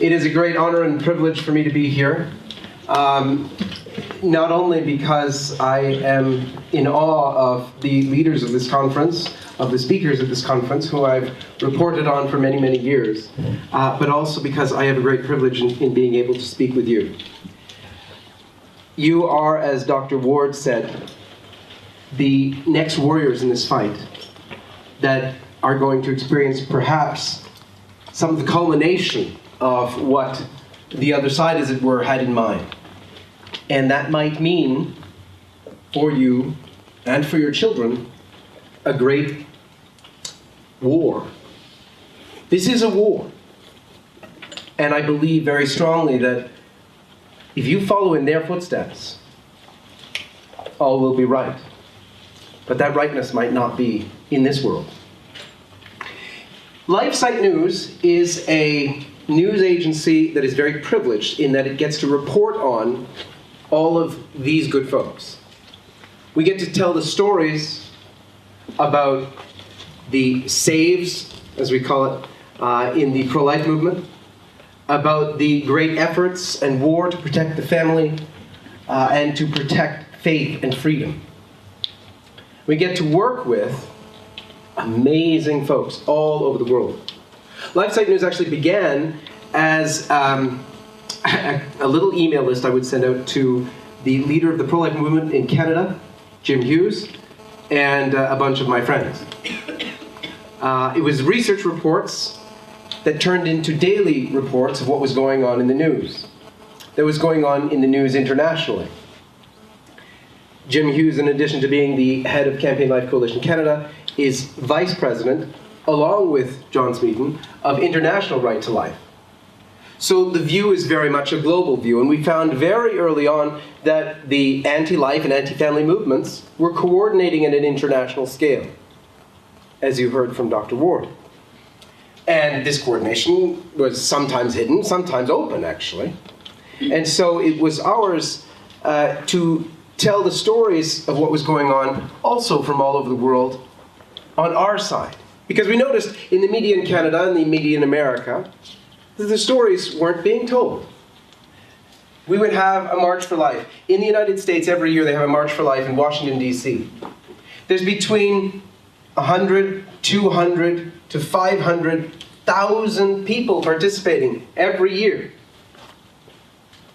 It is a great honor and privilege for me to be here, not only because I am in awe of the leaders of this conference, of the speakers at this conference, who I've reported on for many, many years, but also because I have a great privilege in being able to speak with you. You are, as Dr. Ward said, the next warriors in this fight that are going to experience perhaps some of the culmination of what the other side, as it were, had in mind. And that might mean, for you and for your children, a great war. This is a war. And I believe very strongly that if you follow in their footsteps, all will be right. But that rightness might not be in this world. LifeSite News is a news agency that is very privileged in that it gets to report on all of these good folks. We get to tell the stories about the saves, as we call it, in the pro-life movement, about the great efforts and war to protect the family and to protect faith and freedom. We get to work with amazing folks all over the world. LifeSite News actually began as a little email list I would send out to the leader of the pro-life movement in Canada, Jim Hughes, and a bunch of my friends. It was research reports that turned into daily reports of what was going on in the news, that was going on in the news internationally. Jim Hughes, in addition to being the head of Campaign Life Coalition Canada, is vice president, along with John Smeaton, of International Right to Life. So the view is very much a global view, and we found very early on that the anti-life and anti-family movements were coordinating at an international scale, as you heard from Dr. Ward. And this coordination was sometimes hidden, sometimes open, actually. And so it was ours to tell the stories of what was going on also from all over the world on our side. Because we noticed in the media in Canada and the media in America that the stories weren't being told. We would have a March for Life. In the United States, every year they have a March for Life in Washington, D.C. There's between 100, 200 to 500,000 people participating every year.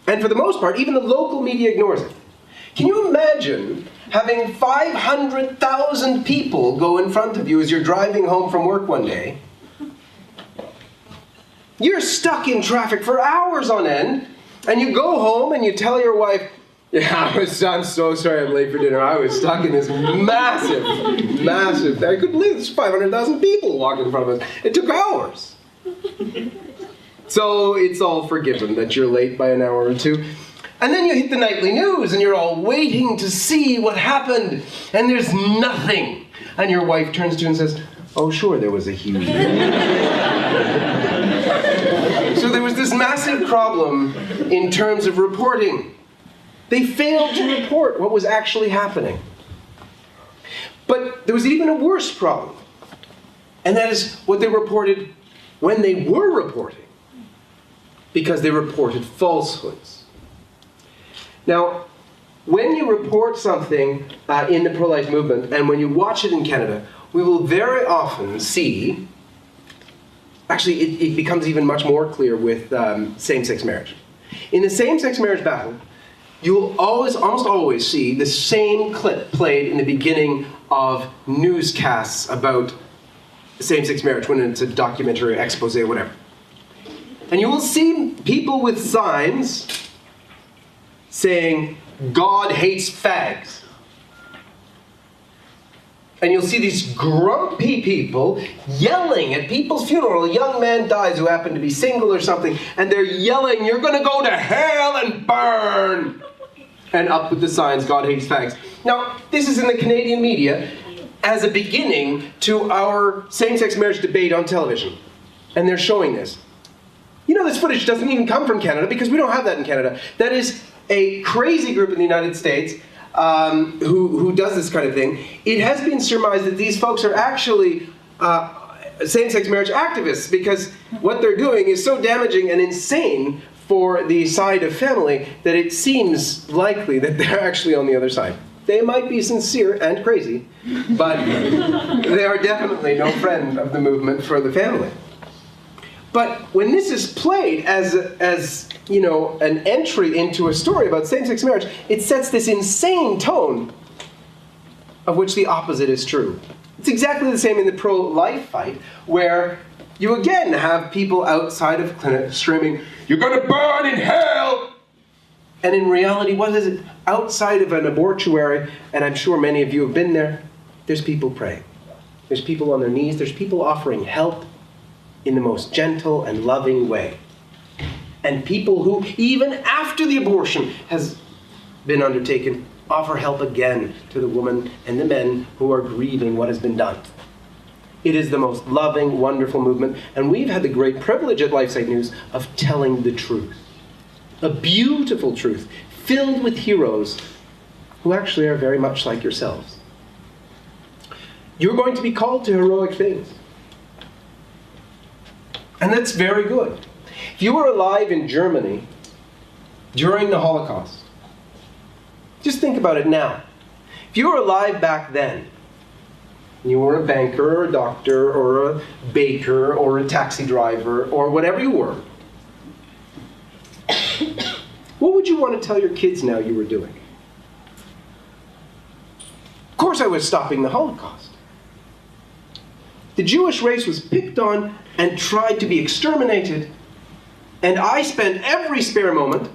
And for the most part, even the local media ignores it. Can you imagine having 500,000 people go in front of you as you're driving home from work one day? You're stuck in traffic for hours on end, and you go home and you tell your wife, yeah, I'm so sorry I'm late for dinner. I was stuck in this massive, I couldn't believe there's 500,000 people walking in front of us. It took hours. So it's all forgiven that you're late by an hour or two. And then you hit the nightly news and you're all waiting to see what happened, and there's nothing. And your wife turns to you and says, oh sure, there was a huge So there was this massive problem in terms of reporting. They failed to report what was actually happening. But there was even a worse problem. And that is what they reported when they were reporting. Because they reported falsehoods. Now, when you report something in the pro-life movement, and when you watch it in Canada, we will very often see, actually it becomes even much more clear with same-sex marriage. In the same-sex marriage battle, you will almost always see the same clip played in the beginning of newscasts about same-sex marriage, when it's a documentary, expose, or whatever. And you will see people with signs saying, God hates fags. And you'll see these grumpy people yelling at people's funeral. A young man dies who happened to be single or something, and they're yelling, you're going to go to hell and burn. And up with the signs, God hates fags. Now, this is in the Canadian media as a beginning to our same-sex marriage debate on television. And they're showing this. You know, this footage doesn't even come from Canada because we don't have that in Canada. That is a crazy group in the United States who does this kind of thing. It has been surmised that these folks are actually same-sex marriage activists, because what they're doing is so damaging and insane for the side of family that it seems likely that they're actually on the other side. They might be sincere and crazy, but they are definitely no friend of the movement for the family. But when this is played as you know, an entry into a story about same-sex marriage, it sets this insane tone of which the opposite is true. It's exactly the same in the pro-life fight, where you again have people outside of clinics screaming, "You're going to burn in hell!" And in reality, what is it? Outside of an abortuary, and I'm sure many of you have been there, there's people praying. There's people on their knees. There's people offering help in the most gentle and loving way. And people who, even after the abortion has been undertaken, offer help again to the woman and the men who are grieving what has been done. It is the most loving, wonderful movement, and we've had the great privilege at LifeSite News of telling the truth. A beautiful truth, filled with heroes who actually are very much like yourselves. You're going to be called to heroic things. And that's very good. If you were alive in Germany during the Holocaust, just think about it now. If you were alive back then, you were a banker or a doctor or a baker or a taxi driver or whatever you were, what would you want to tell your kids now you were doing? Of course I was stopping the Holocaust. The Jewish race was picked on and tried to be exterminated, and I spent every spare moment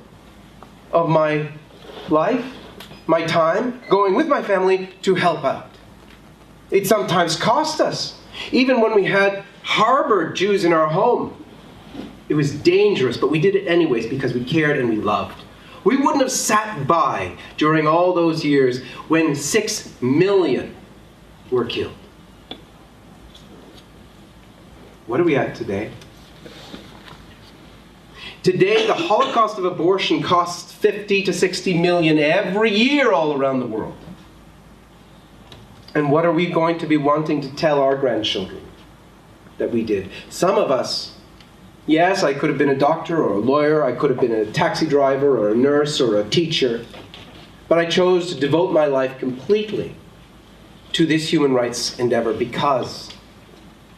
of my life, my time, going with my family to help out. It sometimes cost us. Even when we had harbored Jews in our home, it was dangerous, but we did it anyways because we cared and we loved. We wouldn't have sat by during all those years when 6 million were killed. What are we at today? Today, the Holocaust of abortion costs 50 to 60 million every year all around the world. And what are we going to be wanting to tell our grandchildren that we did? Some of us, yes, I could have been a doctor or a lawyer, I could have been a taxi driver or a nurse or a teacher, but I chose to devote my life completely to this human rights endeavor because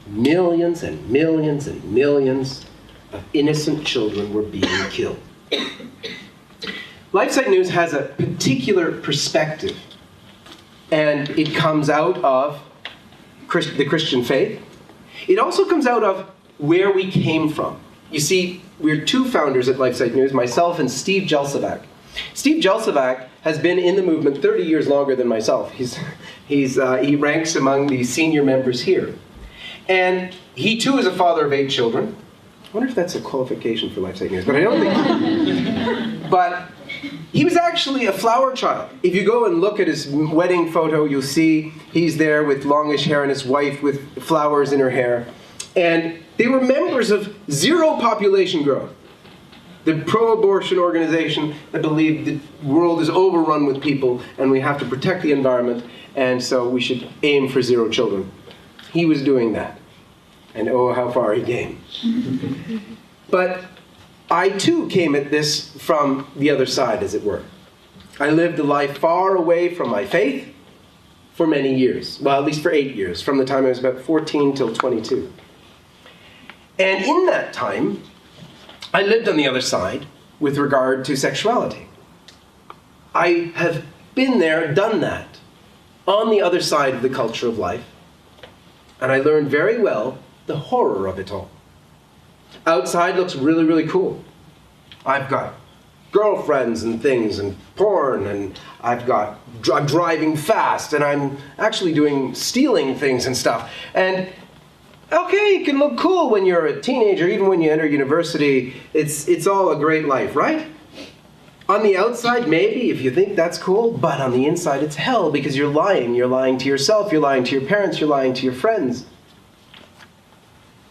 millions and millions and millions of innocent children were being killed. LifeSite News has a particular perspective, and it comes out of the Christian faith. It also comes out of where we came from. You see, we're two founders at LifeSite News, myself and Steve Jelcevac. Steve Jelcevac has been in the movement 30 years longer than myself. He ranks among the senior members here. And he too is a father of 8 children. I wonder if that's a qualification for LifeSite News, but I don't think. But he was actually a flower child. If you go and look at his wedding photo, you'll see he's there with longish hair and his wife with flowers in her hair. And they were members of Zero Population Growth, the pro-abortion organization that believed the world is overrun with people and we have to protect the environment, and so we should aim for 0 children. He was doing that. And oh, how far he came. But I too came at this from the other side, as it were. I lived a life far away from my faith for many years. Well, at least for 8 years, from the time I was about 14 till 22. And in that time, I lived on the other side with regard to sexuality. I have been there, done that, on the other side of the culture of life. And I learned very well the horror of it all. Outside looks really, really cool. I've got girlfriends and things and porn, and I'm driving fast, and I'm actually stealing things and stuff. And okay, it can look cool when you're a teenager, even when you enter university. It's all a great life, right? On the outside, maybe, if you think that's cool, but on the inside, it's hell because you're lying. You're lying to yourself, you're lying to your parents, you're lying to your friends.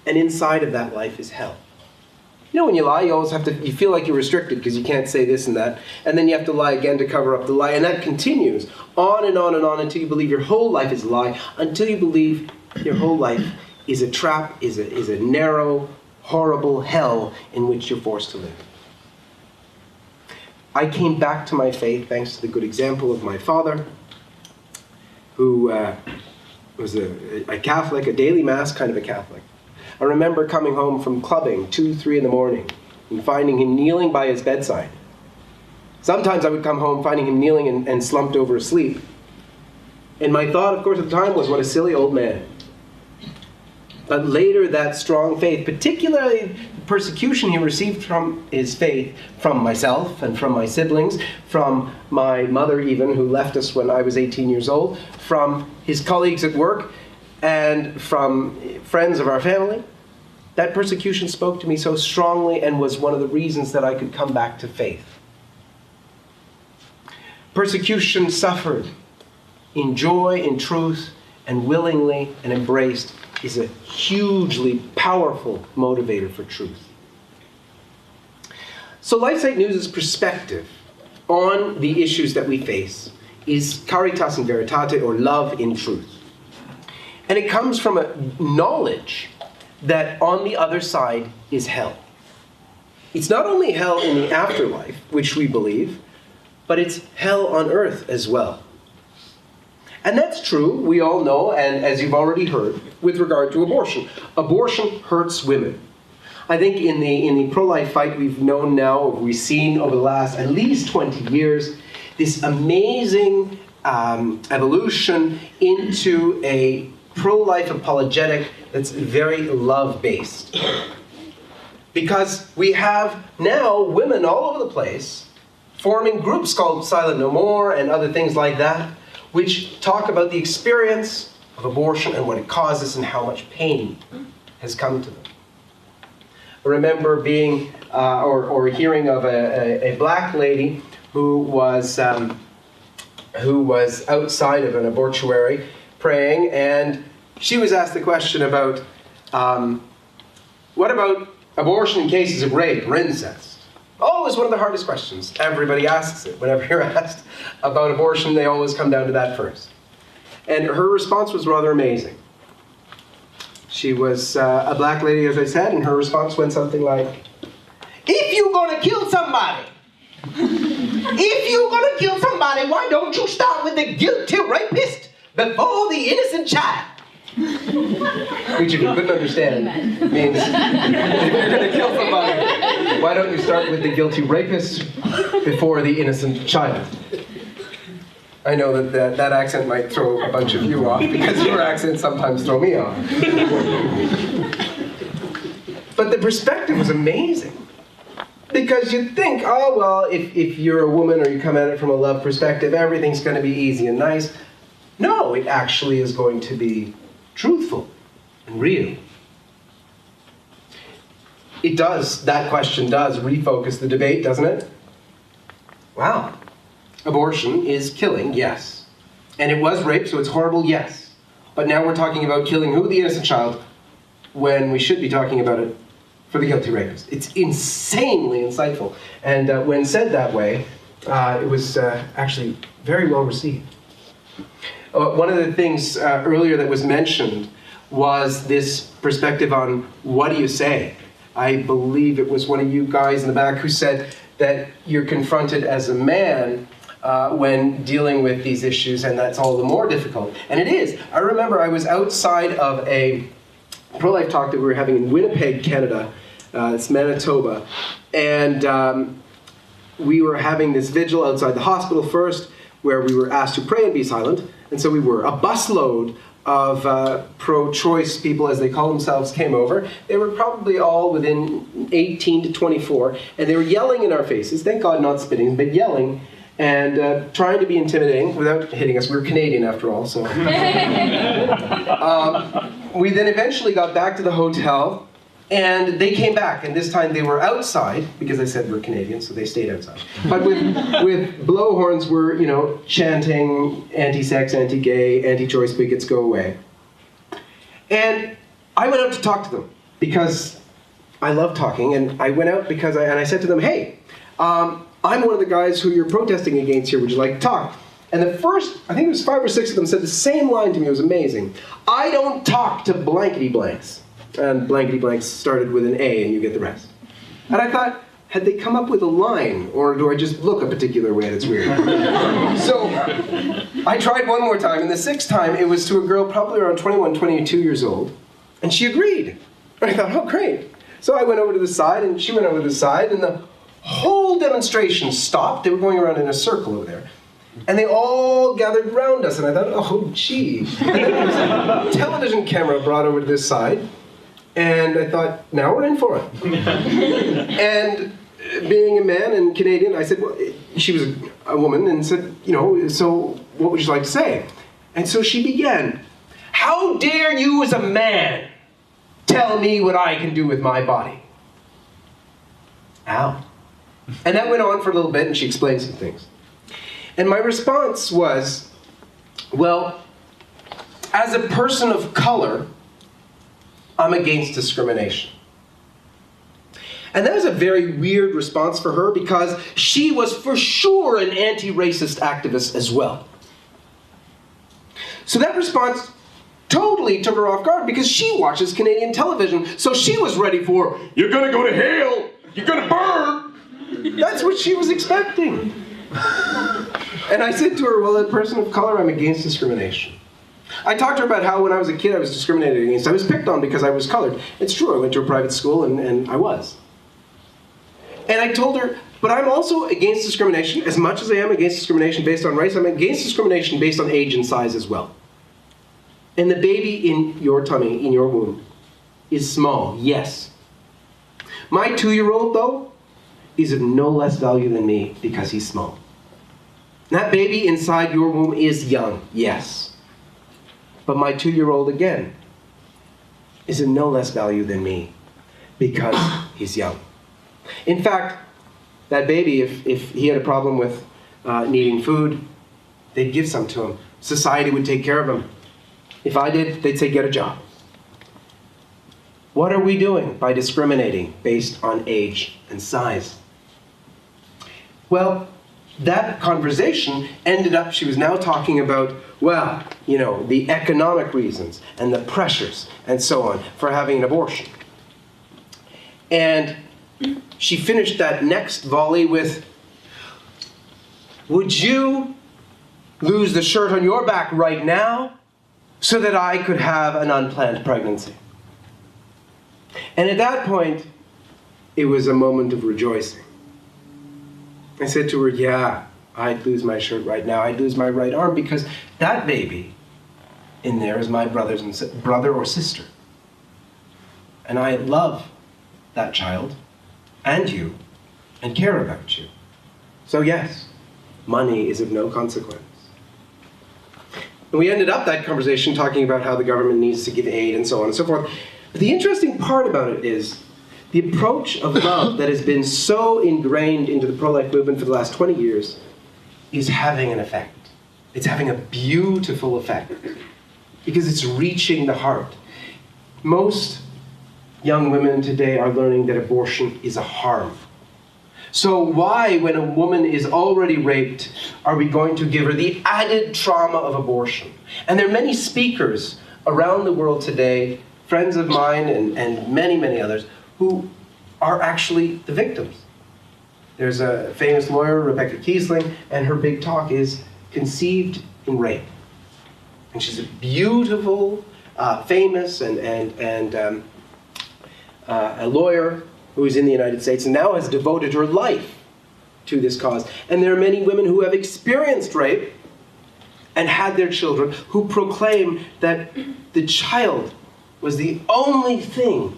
And inside of that life is hell. You know, when you lie, you feel like you're restricted because you can't say this and that, and then you have to lie again to cover up the lie, and that continues on and on and on until you believe your whole life is a lie, until you believe your whole life is a trap, is a narrow, horrible hell in which you're forced to live. I came back to my faith thanks to the good example of my father, who was a Catholic, a daily mass kind of a Catholic. I remember coming home from clubbing 2, 3 in the morning and finding him kneeling by his bedside. Sometimes I would come home finding him kneeling and slumped over asleep. And my thought, of course, at the time was, what a silly old man. But later, that strong faith, particularly the persecution he received from his faith, from myself and from my siblings, from my mother even, who left us when I was 18 years old, from his colleagues at work, and from friends of our family, that persecution spoke to me so strongly and was one of the reasons that I could come back to faith. Persecution suffered in joy, in truth, and willingly and embraced is a hugely powerful motivator for truth. So LifeSite News' perspective on the issues that we face is caritas in veritate, or love in truth. And it comes from a knowledge that on the other side is hell. It's not only hell in the afterlife, which we believe, but it's hell on earth as well. And that's true, we all know, and as you've already heard, with regard to abortion. Abortion hurts women. I think in the pro-life fight we've known now, we've seen over the last at least 20 years, this amazing evolution into a pro-life apologetic that's very love-based. Because we have now women all over the place forming groups called Silent No More and other things like that, which talk about the experience of abortion and what it causes and how much pain has come to them. I remember being, or hearing of a black lady who was outside of an abortuary praying, and she was asked the question about, what about abortion in cases of rape or incest? Oh, it's one of the hardest questions. Everybody asks it. Whenever you're asked about abortion, they always come down to that first. And her response was rather amazing. She was a black lady, as I said, and her response went something like, if you're going to kill somebody, why don't you start with the guilty rapist before the innocent child? Which, if you couldn't understand, means if you're going to kill somebody, why don't you start with the guilty rapist before the innocent child? I know that accent might throw a bunch of you off, because your accents sometimes throw me off. But the perspective was amazing. Because you'd think, oh, well, if you're a woman or you come at it from a love perspective, everything's going to be easy and nice. No, it actually is going to be truthful and real. It does, that question does refocus the debate, doesn't it? Wow. Abortion is killing, yes. And it was rape, so it's horrible, yes. But now we're talking about killing who? The innocent child, when we should be talking about it for the guilty rapist. It's insanely insightful. And when said that way, it was actually very well received. One of the things earlier that was mentioned was this perspective on what do you say? I believe it was one of you guys in the back who said that you're confronted as a man when dealing with these issues, and that's all the more difficult. And it is. I remember I was outside of a pro-life talk that we were having in Winnipeg, Canada. It's Manitoba. And we were having this vigil outside the hospital first, where we were asked to pray and be silent. And so we were. A busload of pro-choice people, as they call themselves, came over. They were probably all within 18 to 24, and they were yelling in our faces, thank God not spitting, but yelling, and trying to be intimidating without hitting us. We were Canadian after all, so. We then eventually got back to the hotel, and they came back, and this time they were outside, because I said we're Canadian, so they stayed outside. But with blowhorns, we're, chanting anti-sex, anti-gay, anti-choice bigots go away. And I went out to talk to them, because I love talking, and I went out and I said to them, hey, I'm one of the guys who you're protesting against here, would you like to talk? And the first, I think it was 5 or 6 of them, said the same line to me. It was amazing. I don't talk to blankety blanks. And blankety blanks started with an A, and you get the rest. And I thought, had they come up with a line, or do I just look a particular way that's weird? So I tried one more time, and the 6th time it was to a girl probably around 21, 22 years old, and she agreed. And I thought, oh, great. So I went over to the side, and she went over to the side, and the whole demonstration stopped. They were going around in a circle over there. And they all gathered around us, and I thought, oh, gee. And then there was a television camera brought over to this side, and I thought, now we're in for it. And being a man and Canadian, I said, well, she was a woman, and said, you know, so what would you like to say? And so she began, how dare you as a man tell me what I can do with my body? Ow. And that went on for a little bit, and she explained some things. And my response was, well, as a person of color, I'm against discrimination. And that was a very weird response for her, because she was for sure an anti-racist activist as well. So that response totally took her off guard, because she watches Canadian television, so she was ready for, you're gonna go to hell, you're gonna burn. That's what she was expecting. And I said to her, well, as a person of color, I'm against discrimination. I talked to her about how when I was a kid I was discriminated against. I was picked on because I was colored. It's true, I went to a private school and I was. And I told her, but I'm also against discrimination. As much as I am against discrimination based on race, I'm against discrimination based on age and size as well. And the baby in your tummy, in your womb, is small, yes. My 2-year-old, though, is of no less value than me because he's small. That baby inside your womb is young, yes. But my 2-year-old, again, is of no less value than me because he's young. In fact, that baby, if he had a problem with needing food, they'd give some to him. Society would take care of him. If I did, they'd say, get a job. What are we doing by discriminating based on age and size? Well, that conversation ended up, she was now talking about, well, you know, the economic reasons and the pressures and so on for having an abortion. And she finished that next volley with, would you lose the shirt on your back right now so that I could have an unplanned pregnancy? And at that point, it was a moment of rejoicing. I said to her, yeah, I'd lose my shirt right now. I'd lose my right arm because that baby in there is my brother or sister. And I love that child and you and care about you. So yes, money is of no consequence. And we ended up that conversation talking about how the government needs to give aid and so on and so forth. But the interesting part about it is the approach of love that has been so ingrained into the pro-life movement for the last 20 years is having an effect. It's having a beautiful effect because it's reaching the heart. Most young women today are learning that abortion is a harm. So why, when a woman is already raped, are we going to give her the added trauma of abortion? And there are many speakers around the world today, friends of mine and many, many others, who are actually the victims. There's a famous lawyer, Rebecca Kiesling, and her big talk is Conceived in Rape. And she's a beautiful, famous, and a lawyer who is in the United States and now has devoted her life to this cause. And there are many women who have experienced rape and had their children who proclaim that the child was the only thing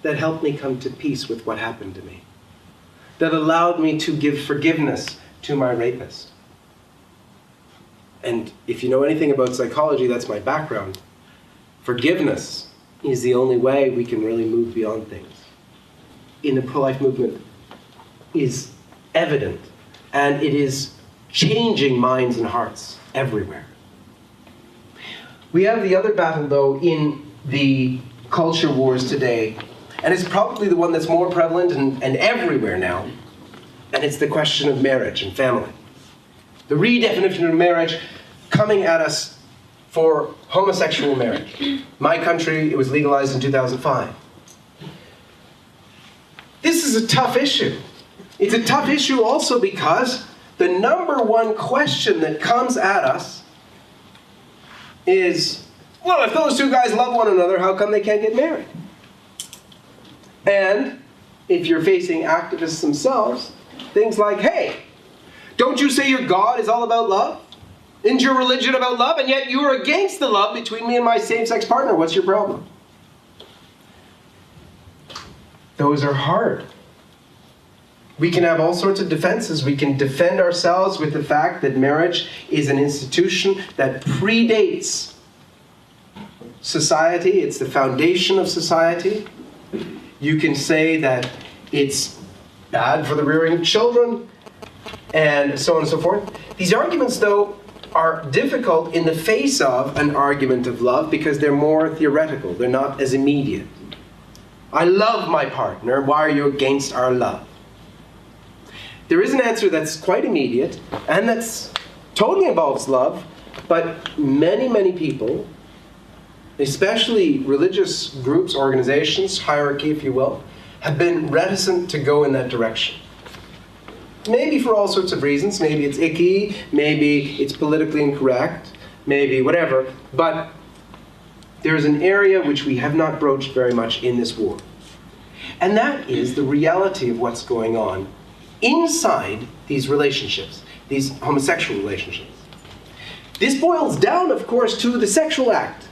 that helped me come to peace with what happened to me, that allowed me to give forgiveness to my rapist. And if you know anything about psychology, that's my background. Forgiveness is the only way we can really move beyond things. In the pro-life movement is evident, and it is changing minds and hearts everywhere. We have the other battle, though, in the culture wars today, and it's probably the one that's more prevalent and everywhere now, and it's the question of marriage and family. the redefinition of marriage coming at us for homosexual marriage. My country, it was legalized in 2005. This is a tough issue. It's a tough issue also because the number one question that comes at us is, well, if those two guys love one another, how come they can't get married? And if you're facing activists themselves, things like, hey, don't you say your God is all about love? Isn't your religion about love? And yet you're against the love between me and my same-sex partner. What's your problem? Those are hard. We can have all sorts of defenses. We can defend ourselves with the fact that marriage is an institution that predates society. It's the foundation of society. You can say that it's bad for the rearing of children, and so on and so forth. These arguments, though, are difficult in the face of an argument of love because they're more theoretical. They're not as immediate. I love my partner. Why are you against our love? There is an answer that's quite immediate, and that's totally involves love, but many, many people, especially religious groups, organizations, hierarchy, if you will, have been reticent to go in that direction. Maybe for all sorts of reasons. Maybe it's icky, maybe it's politically incorrect, maybe whatever, but there's an area which we have not broached very much in this war. And that is the reality of what's going on inside these relationships, these homosexual relationships. This boils down, of course, to the sexual act.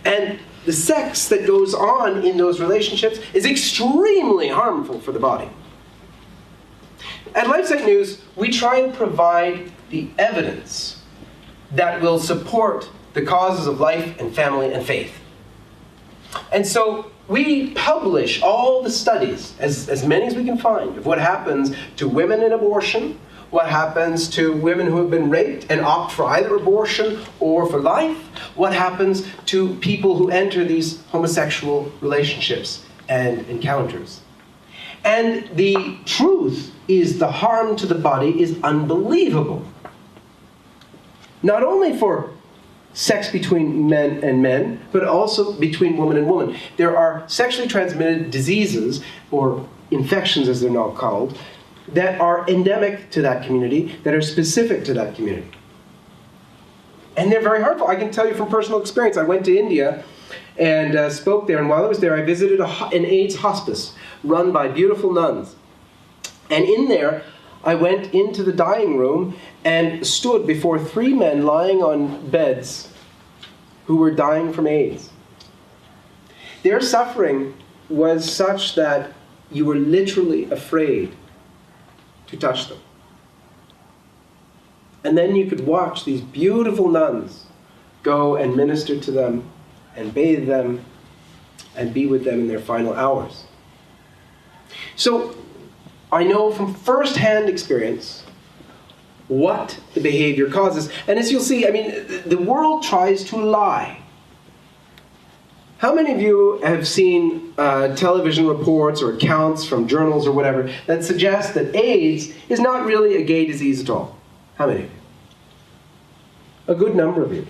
And the sex that goes on in those relationships is extremely harmful for the body. At LifeSite News, we try and provide the evidence that will support the causes of life and family and faith. And so we publish all the studies, as many as we can find, of what happens to women in abortion, what happens to women who have been raped and opt for either abortion or for life, what happens to people who enter these homosexual relationships and encounters. And the truth is the harm to the body is unbelievable. Not only for sex between men and men, but also between woman and woman. There are sexually transmitted diseases, or infections as they're now called, that are endemic to that community, that are specific to that community. And they're very harmful. I can tell you from personal experience. I went to India and spoke there, and while I was there, I visited an AIDS hospice run by beautiful nuns. And in there, I went into the dying room and stood before 3 men lying on beds who were dying from AIDS. Their suffering was such that you were literally afraid to touch them. And then you could watch these beautiful nuns go and minister to them and bathe them and be with them in their final hours. So I know from first-hand experience what the behavior causes. And as you'll see, I mean, the world tries to lie. How many of you have seen television reports or accounts from journals or whatever that suggest that AIDS is not really a gay disease at all? How many of you? A good number of you.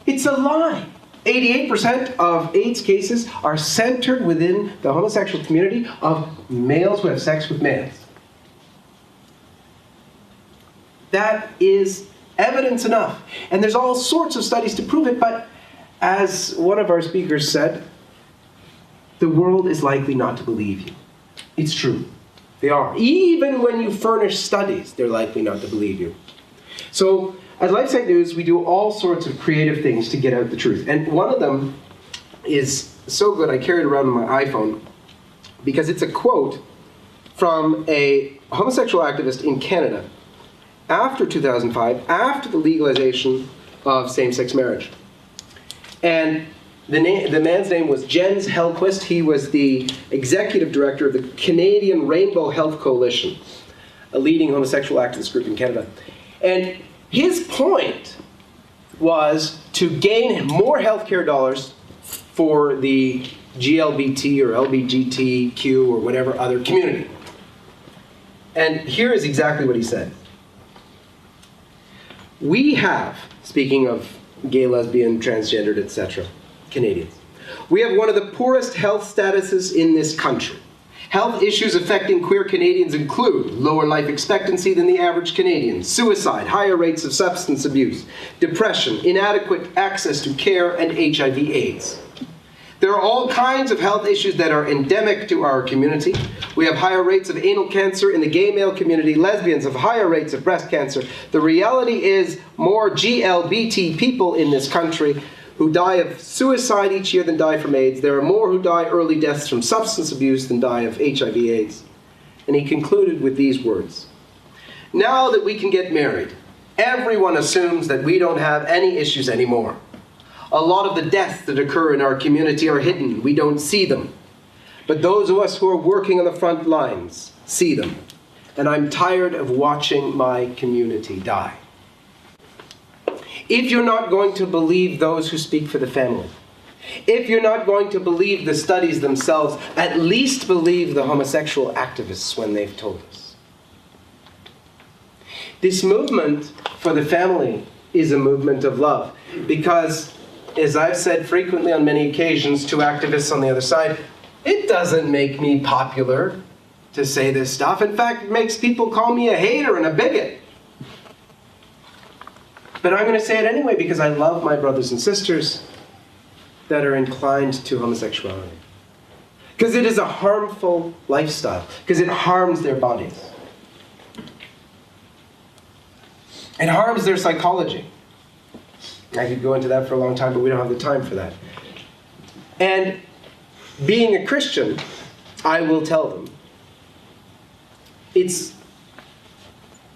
It's a lie. 88% of AIDS cases are centered within the homosexual community of males who have sex with males. That is evidence enough. And there's all sorts of studies to prove it, but as one of our speakers said, the world is likely not to believe you. It's true. They are. Even when you furnish studies, they're likely not to believe you. So at LifeSite News, we do all sorts of creative things to get out the truth. And one of them is so good, I carry it around on my iPhone, because it's a quote from a homosexual activist in Canada after 2005, after the legalization of same-sex marriage. And the man's name was Jens Hellquist. He was the executive director of the Canadian Rainbow Health Coalition, a leading homosexual activist group in Canada. And his point was to gain more healthcare dollars for the GLBT or LBGTQ or whatever other community. And here is exactly what he said. We have, speaking of gay, lesbian, transgendered, etc., Canadians, we have one of the poorest health statuses in this country. Health issues affecting queer Canadians include lower life expectancy than the average Canadian, suicide, higher rates of substance abuse, depression, inadequate access to care, and HIV/AIDS. There are all kinds of health issues that are endemic to our community. We have higher rates of anal cancer in the gay male community. Lesbians have higher rates of breast cancer. The reality is more GLBT people in this country who die of suicide each year than die from AIDS. There are more who die early deaths from substance abuse than die of HIV/AIDS. And he concluded with these words: now that we can get married, everyone assumes that we don't have any issues anymore. A lot of the deaths that occur in our community are hidden. We don't see them. But those of us who are working on the front lines see them. And I'm tired of watching my community die. If you're not going to believe those who speak for the family, if you're not going to believe the studies themselves, at least believe the homosexual activists when they've told us. This movement for the family is a movement of love because, as I've said frequently on many occasions to activists on the other side, it doesn't make me popular to say this stuff. In fact, it makes people call me a hater and a bigot. But I'm going to say it anyway because I love my brothers and sisters that are inclined to homosexuality. Because it is a harmful lifestyle. Because it harms their bodies. It harms their psychology. I could go into that for a long time, but we don't have the time for that. And being a Christian, I will tell them,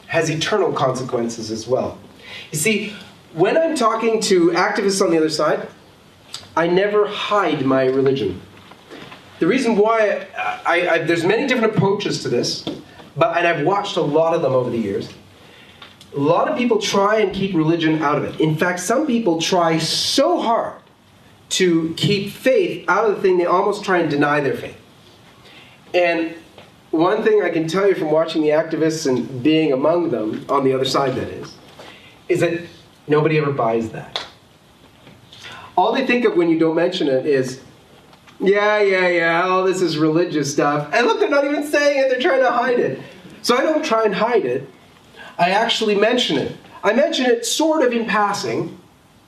has eternal consequences as well. You see, when I'm talking to activists on the other side, I never hide my religion. The reason why, there's many different approaches to this, and I've watched a lot of them over the years. A lot of people try and keep religion out of it. In fact, some people try so hard to keep faith out of the thing, they almost try and deny their faith. And one thing I can tell you from watching the activists and being among them, on the other side that is that nobody ever buys that. All they think of when you don't mention it is, yeah, all this is religious stuff. And look, they're not even saying it, they're trying to hide it. So I don't try and hide it. I actually mention it. I mention it sort of in passing,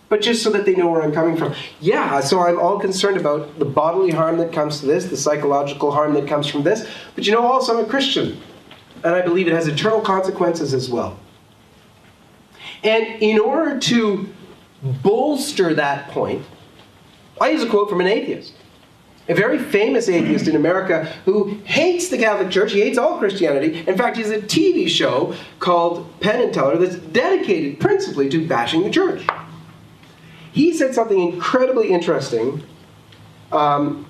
but just so that they know where I'm coming from. Yeah, so I'm all concerned about the bodily harm that comes to this, the psychological harm that comes from this. But you know, also I'm a Christian, and I believe it has eternal consequences as well. And in order to bolster that point, I use a quote from an atheist. A very famous atheist in America who hates the Catholic Church. He hates all Christianity. In fact, he has a TV show called Penn and Teller that's dedicated principally to bashing the church. He said something incredibly interesting, and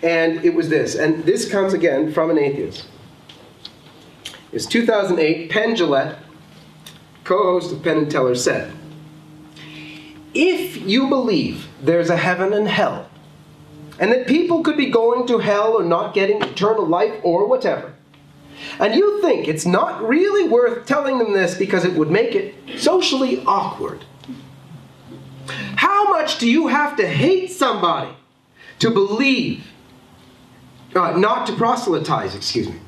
it was this. And this comes again from an atheist. It's 2008. Penn Jillette, co-host of Penn and Teller, said, "If you believe there's a heaven and hell, and that people could be going to hell or not getting eternal life or whatever, and you think it's not really worth telling them this because it would make it socially awkward, how much do you have to hate somebody to believe, not to proselytize, excuse me.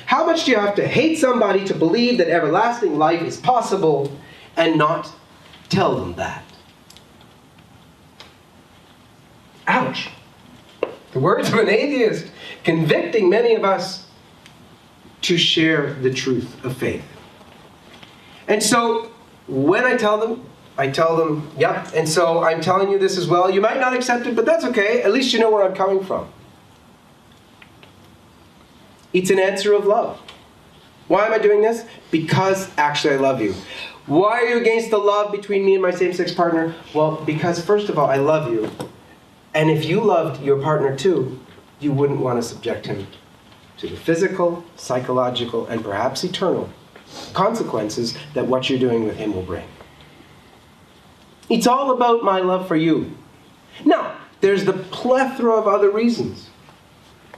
How much do you have to hate somebody to believe that everlasting life is possible and not tell them that?" Ouch. The words of an atheist convicting many of us to share the truth of faith. And so when I tell them, yep, and so I'm telling you this as well. You might not accept it, but that's okay. At least you know where I'm coming from. It's an answer of love. Why am I doing this? Because actually I love you. Why are you against the love between me and my same-sex partner? Well, because first of all, I love you. And if you loved your partner too, you wouldn't want to subject him to the physical, psychological, and perhaps eternal consequences that what you're doing with him will bring. It's all about my love for you. Now, there's the plethora of other reasons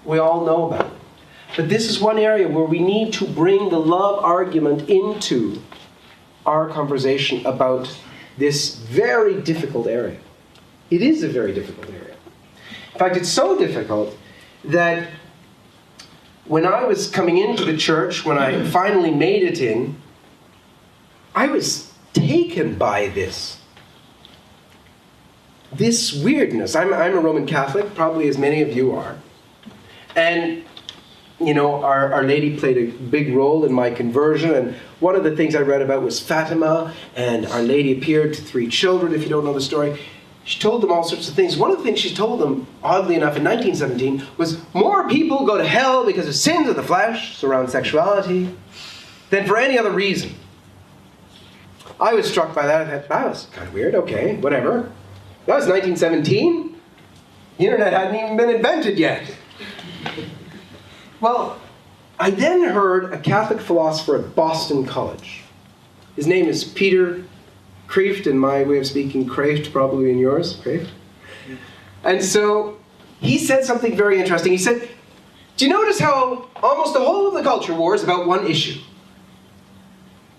we all know about it. But this is one area where we need to bring the love argument into our conversation about this very difficult area. It is a very difficult area. In fact, it's so difficult that when I was coming into the church, when I finally made it in, I was taken by this weirdness. I'm a Roman Catholic, probably as many of you are. And, you know, Our Lady played a big role in my conversion. And one of the things I read about was Fatima, and Our Lady appeared to 3 children, if you don't know the story. She told them all sorts of things. One of the things she told them, oddly enough, in 1917, was more people go to hell because of sins of the flesh, surround sexuality, than for any other reason. I was struck by that. I thought, that was kind of weird. Okay, whatever. That was 1917. The internet hadn't even been invented yet. Well, I then heard a Catholic philosopher at Boston College. His name is Peter Kreeft, in my way of speaking, Kreeft, probably in yours, Kreeft. And so he said something very interesting. He said, do you notice how almost the whole of the culture war is about one issue?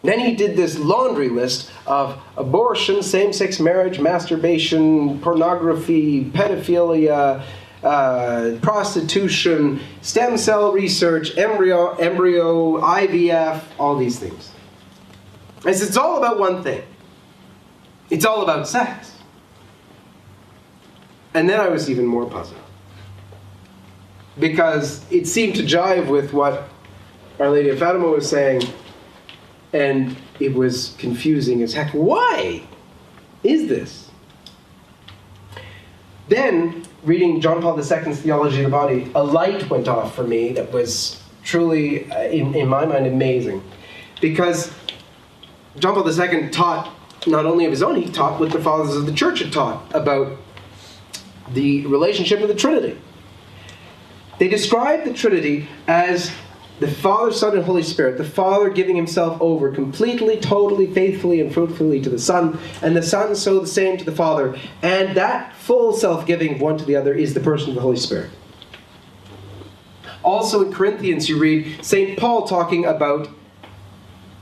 Then he did this laundry list of abortion, same-sex marriage, masturbation, pornography, pedophilia, prostitution, stem cell research, embryo, IVF, all these things. And it's all about one thing. It's all about sex. And then I was even more puzzled, because it seemed to jive with what Our Lady of Fatima was saying, and it was confusing as heck. Why is this? Then, reading John Paul II's Theology of the Body, a light went off for me that was truly, in my mind, amazing. Because John Paul II taught not only of his own, he taught what the fathers of the church had taught about the relationship of the Trinity. They described the Trinity as the Father, Son, and Holy Spirit. The Father giving himself over completely, totally, faithfully, and fruitfully to the Son, and the Son so the same to the Father. And that full self-giving of one to the other is the person of the Holy Spirit. Also in Corinthians you read St. Paul talking about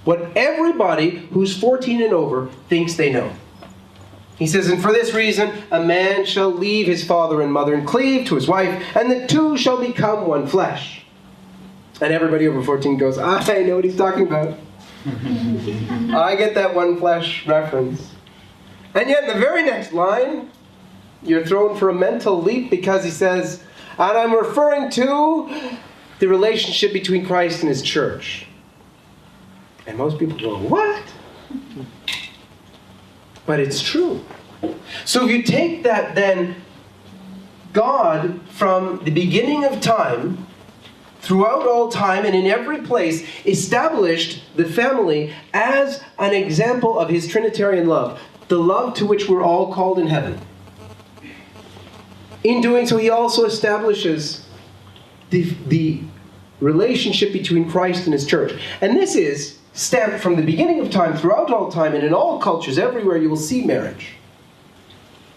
what everybody who's 14 and over thinks they know. He says, and for this reason, a man shall leave his father and mother and cleave to his wife, and the two shall become one flesh. And everybody over 14 goes, I know what he's talking about. I get that one flesh reference. And yet in the very next line, you're thrown for a mental leap, because he says, and I'm referring to the relationship between Christ and his church. And most people go, what? But it's true. So if you take that, then God, from the beginning of time, throughout all time and in every place, established the family as an example of his Trinitarian love, the love to which we're all called in heaven. In doing so, he also establishes the relationship between Christ and his church. And this is stamped from the beginning of time, throughout all time, and in all cultures, everywhere you will see marriage.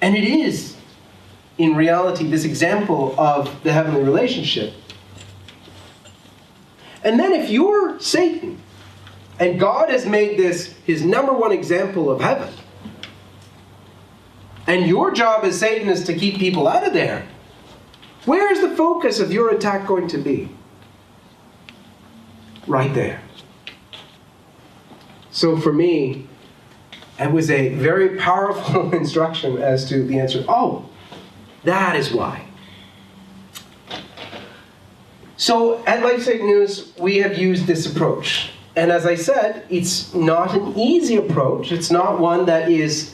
And it is, in reality, this example of the heavenly relationship. And then if you're Satan, and God has made this his number one example of heaven, and your job as Satan is to keep people out of there, where is the focus of your attack going to be? Right there. So for me, it was a very powerful instruction as to the answer. Oh, that is why. So at LifeSite News, we have used this approach. And as I said, it's not an easy approach. It's not one that is,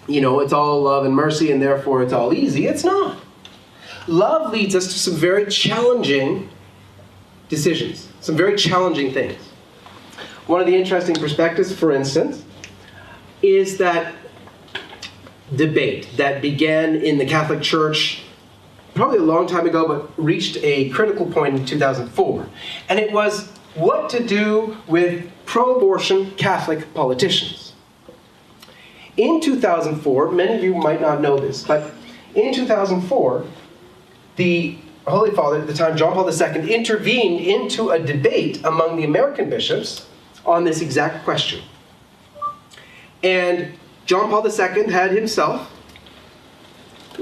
it's all love and mercy and therefore it's all easy. It's not. Love leads us to some very challenging decisions, some very challenging things. One of the interesting perspectives, for instance, is that debate that began in the Catholic Church probably a long time ago, but reached a critical point in 2004. And it was what to do with pro-abortion Catholic politicians. In 2004, many of you might not know this, but in 2004, the Holy Father, at the time John Paul II, intervened into a debate among the American bishops on this exact question. And John Paul II had himself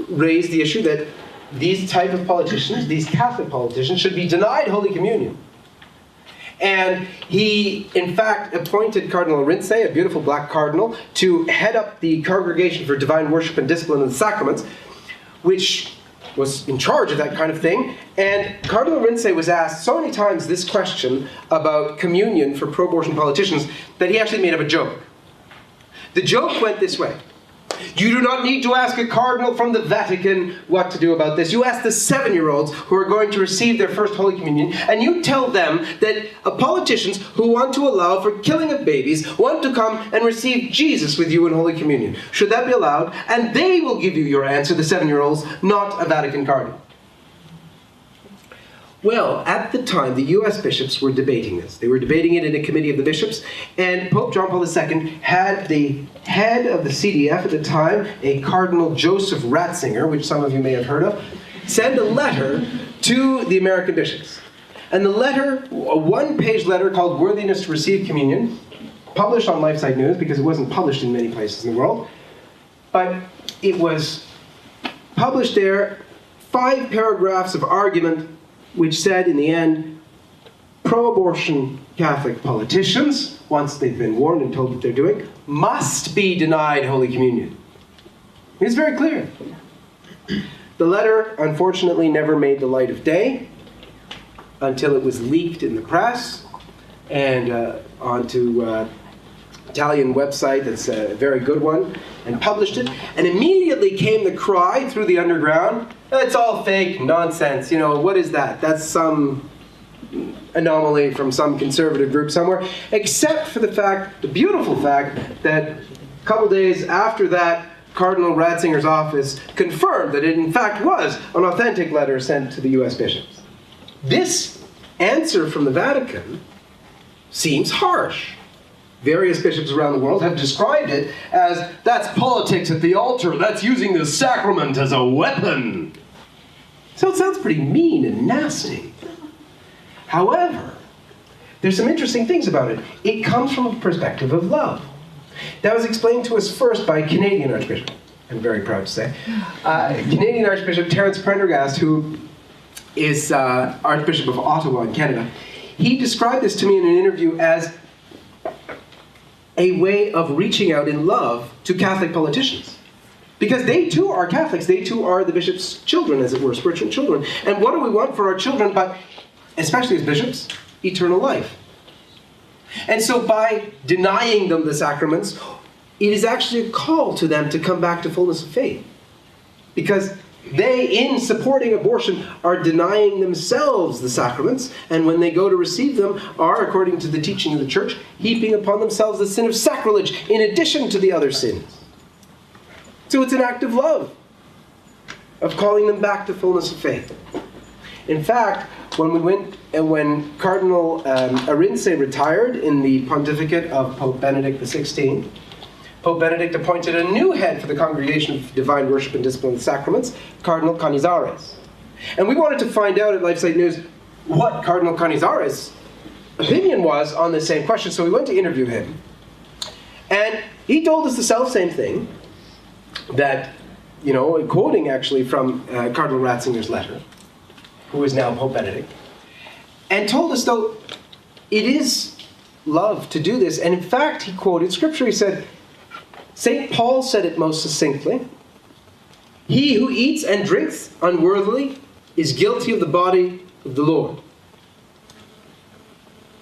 raised the issue that these type of politicians, these Catholic politicians, should be denied Holy Communion. And he, in fact, appointed Cardinal Rinsey, a beautiful black cardinal, to head up the Congregation for Divine Worship and Discipline of the Sacraments, which was in charge of that kind of thing. And Cardinal Rinsey was asked so many times this question about communion for pro-abortion politicians that he actually made up a joke. The joke went this way. You do not need to ask a cardinal from the Vatican what to do about this. You ask the 7-year-olds who are going to receive their first Holy Communion, and you tell them that politicians who want to allow for killing of babies want to come and receive Jesus with you in Holy Communion. Should that be allowed? And they will give you your answer, the 7-year-olds, not a Vatican cardinal. Well, at the time, the U.S. bishops were debating this. They were debating it in a committee of the bishops, and Pope John Paul II had the head of the CDF at the time, a Cardinal Joseph Ratzinger, which some of you may have heard of, send a letter to the American bishops. And the letter, a one-page letter called Worthiness to Receive Communion, published on LifeSite News, because it wasn't published in many places in the world, but it was published there, 5 paragraphs of argument, which said, in the end, pro-abortion Catholic politicians, once they've been warned and told what they're doing, must be denied Holy Communion. It's very clear. The letter, unfortunately, never made the light of day until it was leaked in the press and onto Italian website that's a very good one, and published it. And immediately came the cry through the underground, it's all fake, nonsense. You know, what is that? That's some anomaly from some conservative group somewhere. Except for the fact, the beautiful fact, that a couple days after that, Cardinal Ratzinger's office confirmed that it in fact was an authentic letter sent to the US bishops. This answer from the Vatican seems harsh. Various bishops around the world have described it as, that's politics at the altar, that's using the sacrament as a weapon. So it sounds pretty mean and nasty. However, there's some interesting things about it. It comes from a perspective of love. That was explained to us first by a Canadian Archbishop, I'm very proud to say. Canadian Archbishop Terence Prendergast, who is Archbishop of Ottawa in Canada. He described this to me in an interview as a way of reaching out in love to Catholic politicians. Because they too are Catholics, they too are the bishop's children, as it were, spiritual children. And what do we want for our children, but especially as bishops? Eternal life. And so by denying them the sacraments, it is actually a call to them to come back to fullness of faith. Because they, in supporting abortion, are denying themselves the sacraments, and when they go to receive them, are, according to the teaching of the Church, heaping upon themselves the sin of sacrilege in addition to the other sins. So it's an act of love, of calling them back to fullness of faith. In fact, when Cardinal Rinsey retired in the pontificate of Pope Benedict XVI, Pope Benedict appointed a new head for the Congregation of Divine Worship and Discipline of the Sacraments, Cardinal Canizares. And we wanted to find out at LifeSite News what Cardinal Canizares' opinion was on the same question, so we went to interview him. And he told us the self-same thing, that, you know, quoting actually from Cardinal Ratzinger's letter, who is now Pope Benedict, and told us, though, it is love to do this. And in fact, he quoted Scripture. He said, St. Paul said it most succinctly, "He who eats and drinks unworthily is guilty of the body of the Lord."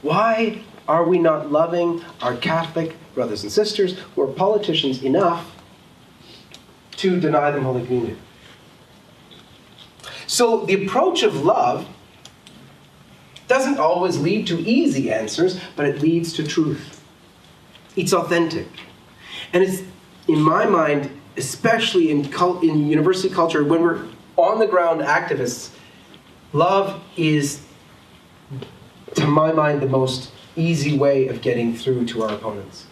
Why are we not loving our Catholic brothers and sisters who are politicians enough to deny them Holy Communion? So the approach of love doesn't always lead to easy answers, but it leads to truth. It's authentic. And it's, in my mind, especially in university culture, when we're on-the-ground activists, love is, to my mind, the most easy way of getting through to our opponents.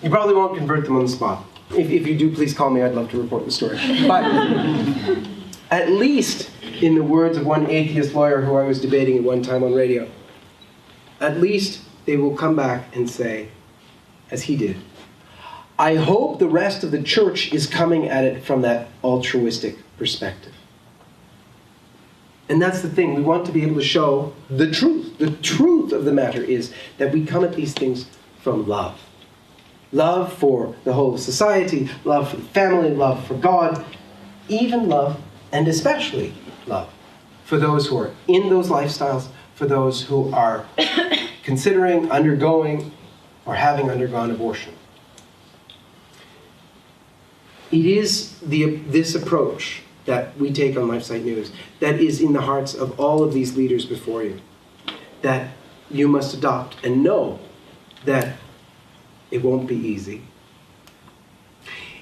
You probably won't convert them on the spot. If you do, please call me. I'd love to report the story. But at least, in the words of one atheist lawyer who I was debating at one time on radio, at least they will come back and say, as he did, I hope the rest of the church is coming at it from that altruistic perspective. And that's the thing. We want to be able to show the truth. The truth of the matter is that we come at these things from love. Love for the whole of society, love for the family, love for God, even love, and especially love, for those who are in those lifestyles, for those who are considering, undergoing, or having undergone abortion. It is this approach that we take on LifeSite News that is in the hearts of all of these leaders before you, that you must adopt and know that it won't be easy.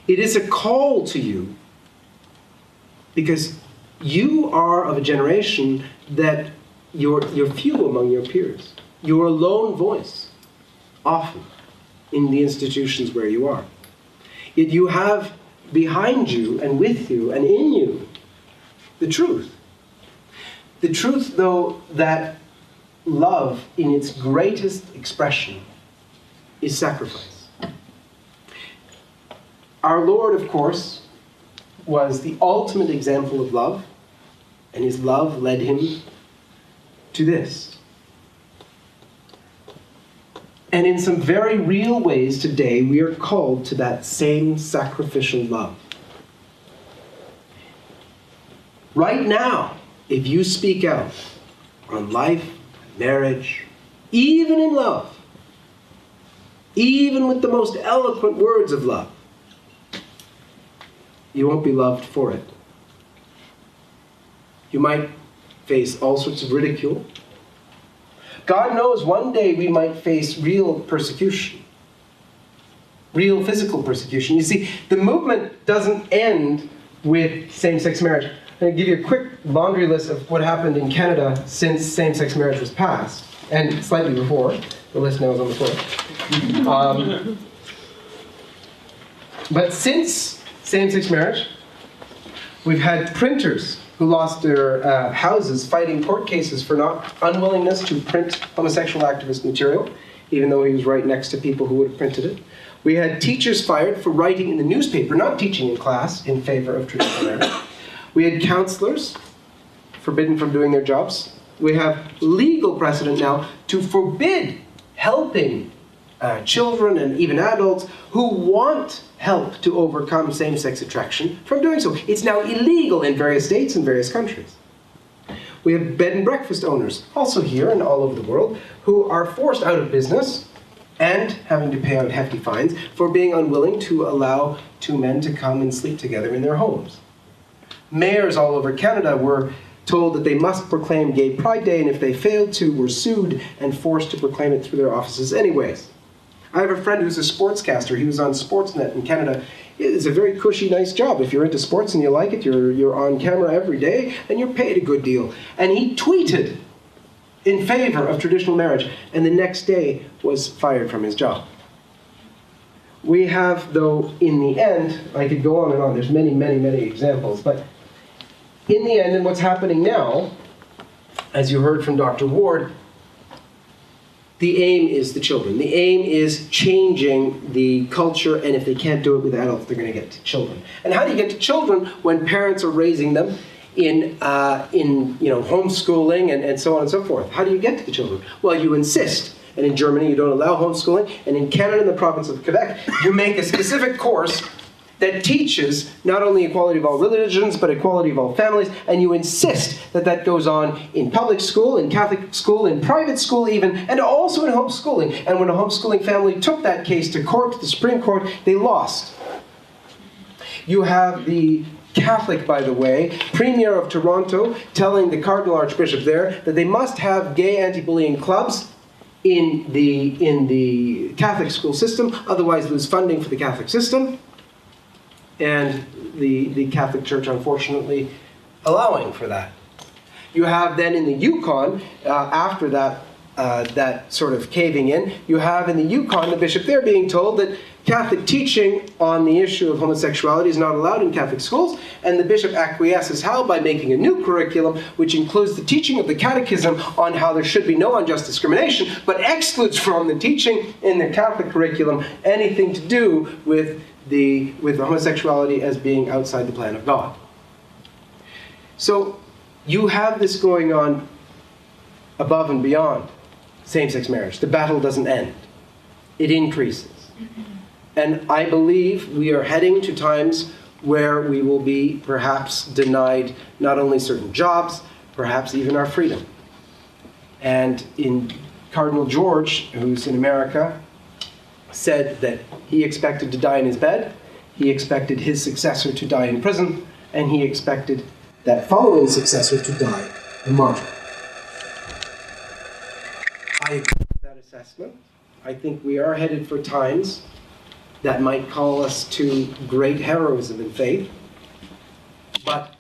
It is a call to you because you are of a generation that you're few among your peers. You're a lone voice, often, in the institutions where you are. Yet you have behind you and with you and in you the truth. The truth, though, that love in its greatest expression is sacrifice. Our Lord, of course, was the ultimate example of love, and his love led him to this. And in some very real ways today, we are called to that same sacrificial love. Right now, if you speak out on life, marriage, even in love, even with the most eloquent words of love, you won't be loved for it. You might face all sorts of ridicule. God knows one day we might face real persecution, real physical persecution. You see, the movement doesn't end with same-sex marriage. I'm going to give you a quick laundry list of what happened in Canada since same-sex marriage was passed, and slightly before. The list now is on the floor. But since same-sex marriage, we've had printers who lost their houses fighting court cases for unwillingness to print homosexual activist material, even though he was right next to people who would have printed it. We had teachers fired for writing in the newspaper, not teaching in class, in favor of traditional marriage. We had counselors forbidden from doing their jobs. We have legal precedent now to forbid helping children and even adults who want help to overcome same-sex attraction from doing so. It's now illegal in various states and various countries. We have bed and breakfast owners, also here and all over the world, who are forced out of business and having to pay out hefty fines for being unwilling to allow two men to come and sleep together in their homes. Mayors all over Canada were told that they must proclaim Gay Pride Day, and if they failed to, were sued and forced to proclaim it through their offices anyways. I have a friend who's a sportscaster. He was on Sportsnet in Canada. It's a very cushy, nice job. If you're into sports and you like it, you're on camera every day, and you're paid a good deal. And he tweeted in favor of traditional marriage, and the next day was fired from his job. We have, though, in the end, I could go on and on, there's many, many, many examples, but in the end, and what's happening now, as you heard from Dr. Ward, the aim is the children. The aim is changing the culture, and if they can't do it with adults, they're going to get to children. And how do you get to children when parents are raising them in homeschooling and so on and so forth? How do you get to the children? Well, you insist. And in Germany, you don't allow homeschooling. And in Canada, in the province of Quebec, you make a specific course that teaches not only equality of all religions, but equality of all families, and you insist that that goes on in public school, in Catholic school, in private school even, and also in homeschooling. And when a homeschooling family took that case to court, to the Supreme Court, they lost. You have the Catholic, by the way, Premier of Toronto telling the Cardinal Archbishop there that they must have gay anti-bullying clubs in the Catholic school system, otherwise lose funding for the Catholic system. And the Catholic Church, unfortunately, allowing for that. You have then in the Yukon, after that that sort of caving in. You have in the Yukon, the bishop there being told that Catholic teaching on the issue of homosexuality is not allowed in Catholic schools, and the bishop acquiesces how? By making a new curriculum which includes the teaching of the catechism on how there should be no unjust discrimination, but excludes from the teaching in the Catholic curriculum anything to do with the homosexuality as being outside the plan of God. So you have this going on above and beyond same-sex marriage. The battle doesn't end. It increases. And I believe we are heading to times where we will be perhaps denied not only certain jobs, perhaps even our freedom. And in Cardinal George, who's in America, said that he expected to die in his bed, he expected his successor to die in prison, and he expected that following successor to die a martyr. I agree with that assessment. I think we are headed for times that might call us to great heroism in faith. But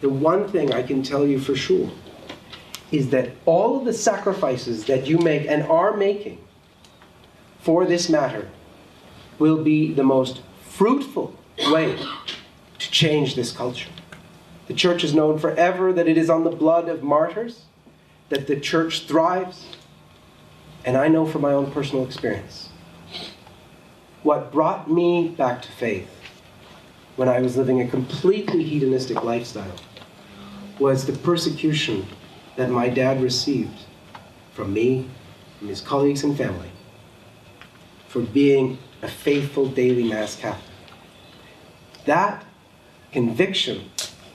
the one thing I can tell you for sure is that all of the sacrifices that you make and are making for this matter will be the most fruitful way to change this culture. The church is known forever that it is on the blood of martyrs that the church thrives. And I know from my own personal experience, what brought me back to faith when I was living a completely hedonistic lifestyle was the persecution that my dad received from me, from his colleagues and family, for being a faithful daily Mass Catholic. That conviction,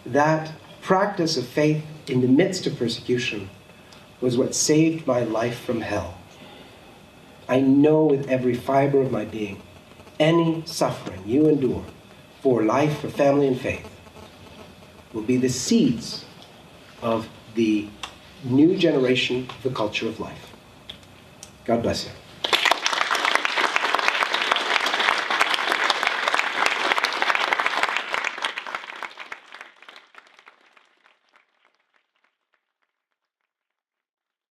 that practice of faith in the midst of persecution was what saved my life from hell. I know with every fiber of my being, any suffering you endure for life, for family, and faith will be the seeds of the new generation of the culture of life. God bless you.